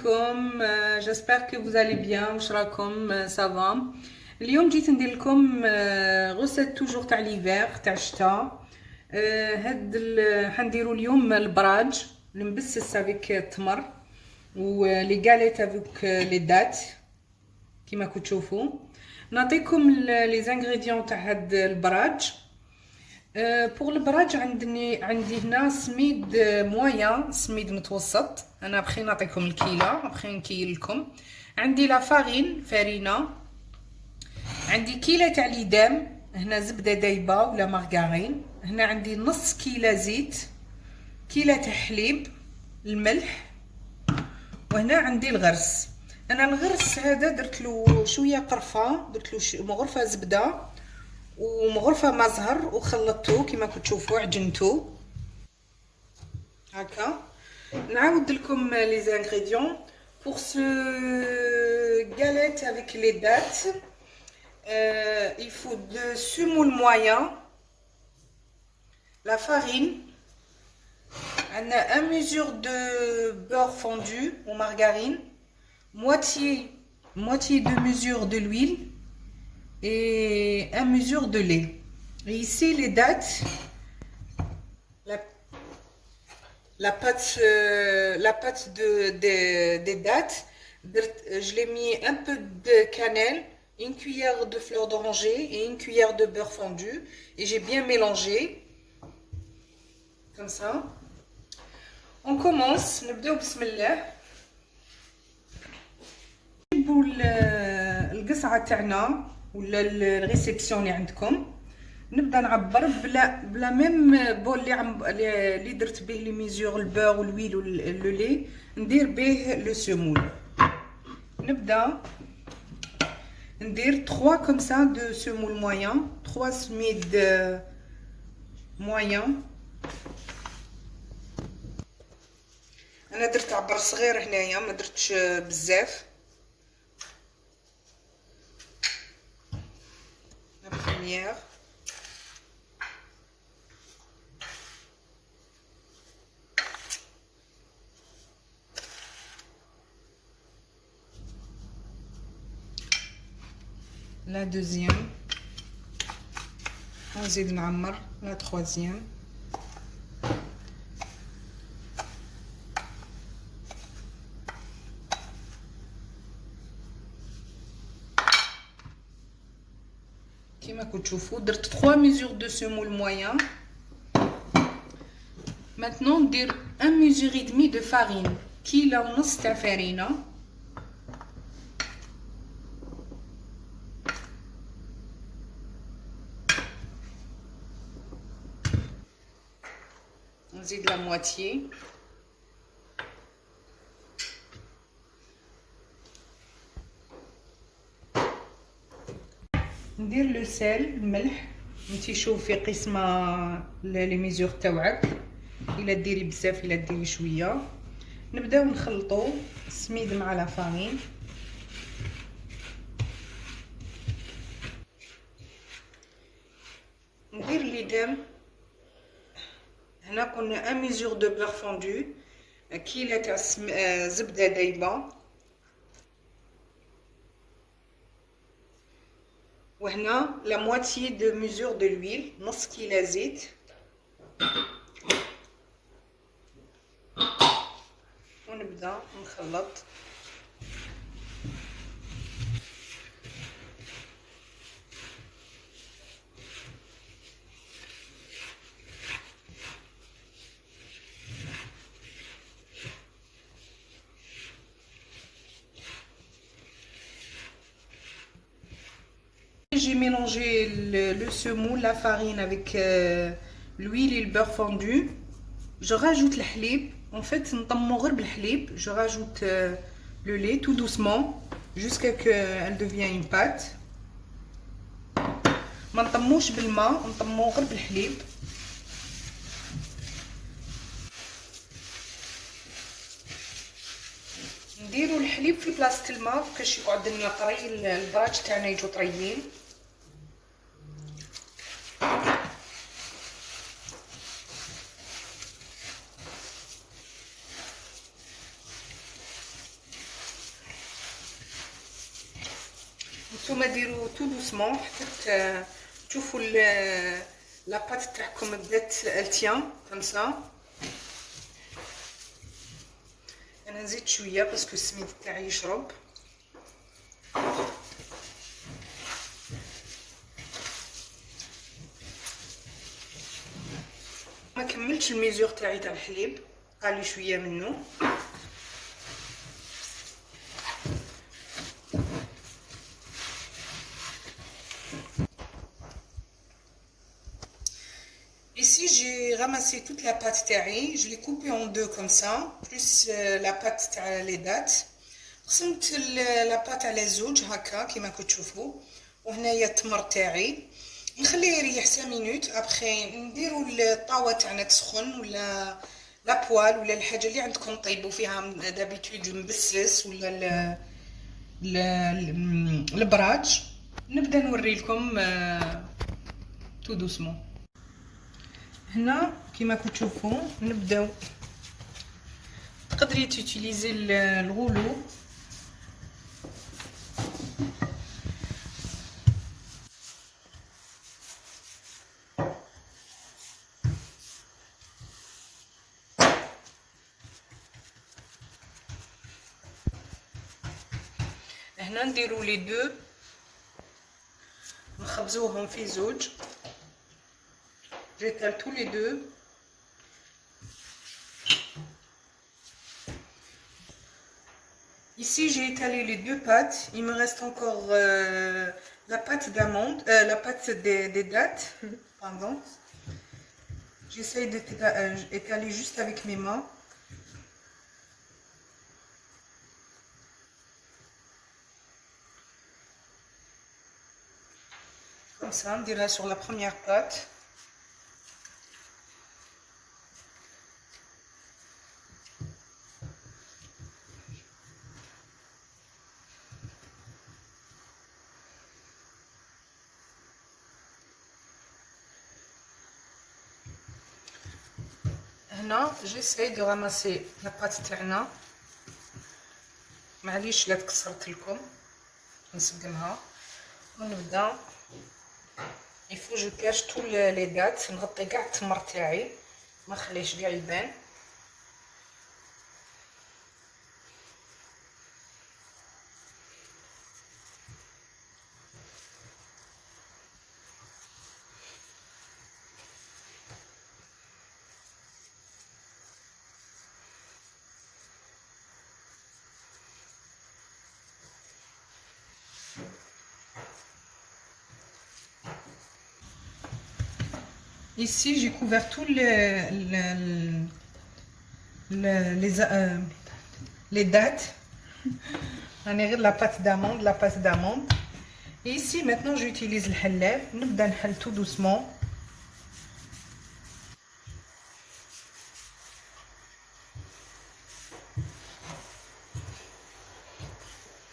عليكم. جاسبر كو vous allez bien. واش راكم؟ سافا. اليوم جيت ندير لكم غوسيت توجور تاع ليفير تاع الشتاء. حنديروا اليوم البراج المبسس افيك التمر ولي غاليت افيك لي دات كيما كنتو تشوفوا. نعطيكم لي زانغريديون تاع هاد البراج. بور البراج عندي هنا سميد مويان، سميد متوسط. انا بخي نعطيكم الكيله، بخي نكيل لكم. عندي لا فارينه، عندي كيله تاع ليدام، هنا زبده دايبه ولا مارغارين، هنا عندي نص كيله زيت، كيله تاع حليب، الملح، وهنا عندي الغرس. انا الغرس هذا درت له شويه قرفه، درت له مغرفه زبده ومغرفه ما زهر وخلطته كيما كنتو تشوفوا، عجنته هكا. نعاود لكم لي زانغريديون pour ce galette avec les dattes. Il faut de semoule moyen, la farine, un mesure de beurre fondu ou margarine, moitié de mesure de l'huile et un mesure de lait. Et ici les dattes, la pâte des dattes, je l'ai mis un peu de cannelle, une cuillère de fleur d'oranger et une cuillère de beurre fondu, et j'ai bien mélangé comme ça. On commence. نبداو بسم الله. نجيبوا القصعه تاعنا ولا الريسبسيون اللي عندكم. نبدا نعبر بلا ميم بول اللي درت به لي ميزور البور والويل ولو لي، ندير به لو سمول. نبدا ندير 3 كوم سا دو سمول موين، 3 سميد موين. انا درت عبر صغير هنايا، ما درتش بزاف. لا بروميير la deuxième، نزيد نعمر la troisième، كيما كنتو تشوفوا درت 3 mesures de semoule moyen. maintenant ندير 1 mesure et demi de farine، كيلو ونص تاع فرينه. نزيد لا موitié، ندير لو سيل الملح. انتي شوفي قسمه لي ميزور تاوعك، الا ديري بزاف الا ديري شويه. نبداو نخلطوا السميد مع لا فارين. ندير ليدام، هنا قلنا 1 ميزور دو بور فوندو، كيله تاع زبده دايبه، وهنا لا موitié دو ميزور دو لويل، نص كيله زيت، ونبدا نخلط. J'ai mélangé le semoule, la farine avec l'huile et le beurre fondu. Je rajoute le halib. En fait, نطمو غير بالحليب. Je rajoute le lait tout doucement jusqu'à ce qu'elle devienne une pâte. ما نطموش بالماء، نطمو غير بالحليب. نديرو الحليب في بلاصه الماء باش يقعد لنا طري، البراج تاعنا يجوا طريين. نتوما ديروا تو دوسمون حتى تشوفوا لاباط تاعكم بدات التيان كمسا. انا نزيد شويه باسكو السميد تاعي يشرب. ما كملتش الميزور تاعي تاع الحليب، قالي شويه منه. Ici j'ai ramassé toute la pâte تاعي، je l'ai coupée en deux comme ça, plus la pâte تاع les dattes. قسمت la pâte على زوج هكا كيما كتشوفوا، وهنايا التمر تاعي نخليه يريح 5 مينوت. ابخي نديروا الطاوه تاعنا تسخن ولا لابوال ولا الحاجه اللي عندكم طيبوا فيها دابيتود المبسس ولا البراج. نبدا نوري لكم تو دوسمون. هنا كيما كتشوفوا نبداو. تقدري تيتيليزي الغلو. هنا نديرو لي دو، نخبزوهم في زوج. j'étale tous les deux. Ici j'ai étalé les deux pâtes, il me reste encore la pâte d'amande, la pâte des dattes, pardon. J'essaye d'étaler juste avec mes mains. Comme ça, on dira sur la première pâte. هنا j'essaye de ramasser la pâte تاعنا. معليش لا تكسرت لكم، نسقمها ونبدا. il faut je cache tous les dattes، نغطي كاع التمر تاعي ما نخليش كاع يبان. Ici, j'ai couvert tous les dattes. On a la pâte d'amande, la pâte d'amande. Et ici, maintenant, j'utilise le haleb. نبدأ نحل tout doucement.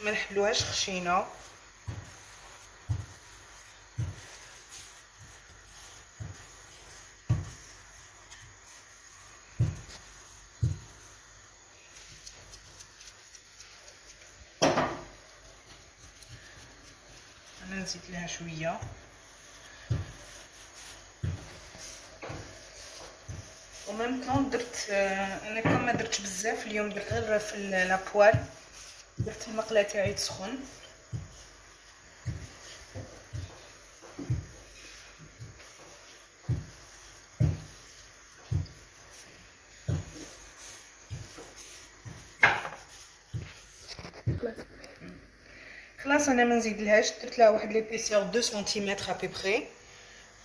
ما نحلوهاش خشينة. نزيد لها شويه. وميم طون درت انا كون ما درتش بزاف اليوم، درت غير في لابوال، درت المقله تاعي تسخن. خلاص انا ما نزيدلهاش، درت لها واحد ليبيسيور 2 سنتيمتر ابيبري،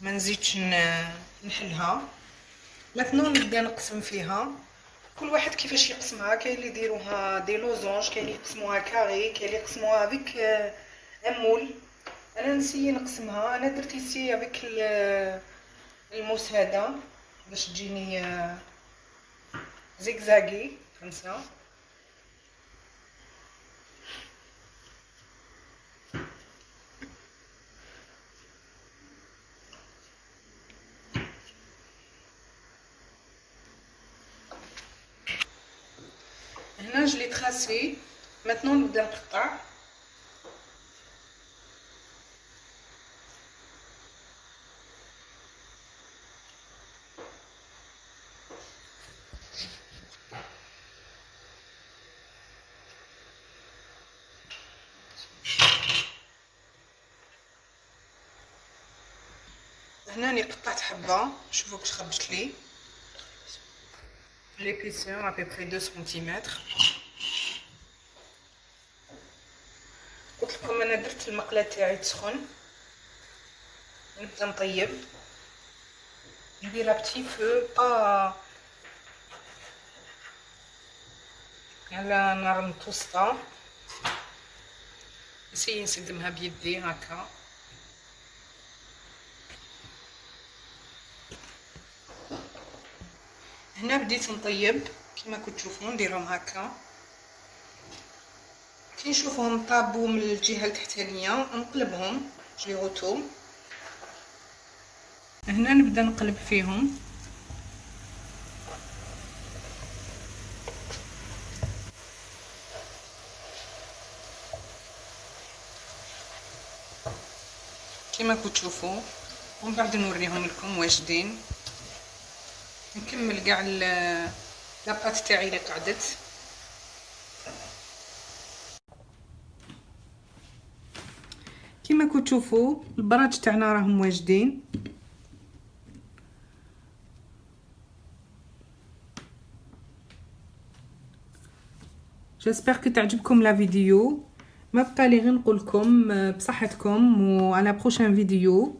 ما نزيدش نحلها. مثلا نبدا نقسم فيها، كل واحد كيفاش يقسمها. كاين اللي يديروها دي لوزونج، كاين اللي يقسموها كاري، كاين اللي يقسموها افيك امول. انا نسيي نقسمها، انا درت يسي افيك الموس هذا باش تجيني زيكزاكي خمسه. هنا je l'ai tracé. maintenant نبدا نقطع. هنا راني قطعت حبه، شوفوا كيفاش خرجت لي ليبيسور ابيبري 2 سنتيمتر. قلت لكم انا درت المقله تاعي تسخن، نبدا نطيب نديرها بتي فو على نار متوسطه. نسيي نسقمها بيدي هكا. هنا بديت نطيب كما كنتو تشوفون، نديرهم هكا كي نشوفهم طابوا من الجهه التحتانيه نقلبهم جلي غوتو. هنا نبدا نقلب فيهم كما كنتو تشوفوا، ومن بعد نوريهم لكم واجدين. نكمل كاع لاباط تاعي اللي قعدت. كما كنتو تشوفوا البراج تاعنا راهم واجدين. جيسبر كي تعجبكم لا فيديو. ما بقى لي غير نقول لكم بصحتكم و على بروشين فيديو.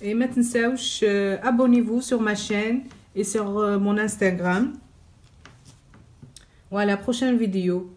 et ما تنساوش abonnez-vous sur ma chaîne et sur mon Instagram. Voilà, prochaine vidéo.